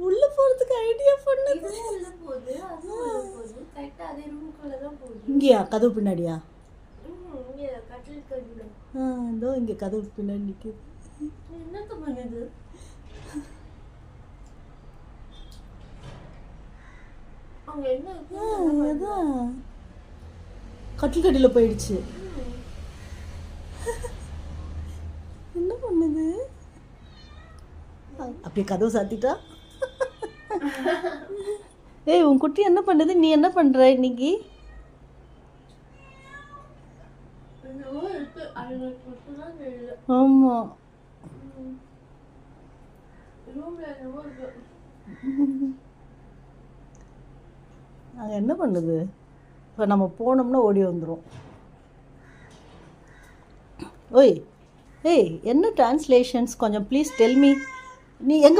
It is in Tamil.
உள்ள போறதுக்கு ஐடியா பண்ணது. இதுவும் உள்ள போகுது, அதுவும் உள்ள போகுது. கரெக்டா அதே ரூம்குள்ள தான் போகுது. இங்கயா கதவு பின்னாடியா? இங்க கட்டில் கடில. இதோ இங்க கதவு பின்னாடி நிக்குது. என்னத்த பண்ணுது? அங்க என்ன இருக்கு? அதான் கட்டில் கடியில போயிடுச்சு. என்ன பண்ணுது? அப்படியே கதவு சாத்திட்டா. ஏய் உன் குட்டி என்ன பண்ணுது? நீ என்ன பண்ற இன்னைக்கு? ஆமா அங்க என்ன பண்ணுது? இப்போ நம்ம போனோம்னா ஓடி வந்துடும். ஓய் ஏய் என்ன டிரான்ஸ்லேஷன்ஸ் கொஞ்சம் ப்ளீஸ் டெல் மீ. நீ எங்க